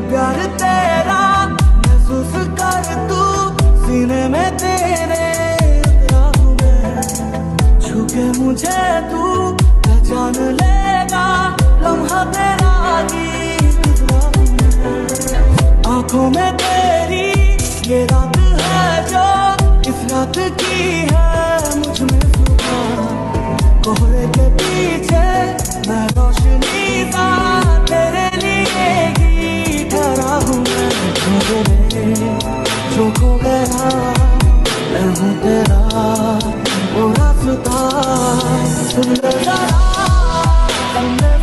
प्यार तेरा महसूस कर तू, सीने में तेरे उतरा हूँ मैं। छू के मुझे तू पहचान लेगा, लम्हा तेरा गीत गुजरा हूँ मैं। आंखों में तेरी ये रात है जो इस रात की है मुझ में सुबह। कोहरे के पीछे मैं रोशनी सा तेरे लिए ही ठहरा हूँ मैं। जो खो गया मैं हूँ तेरा वो रास्ता, सुन ले जरा, सुन ले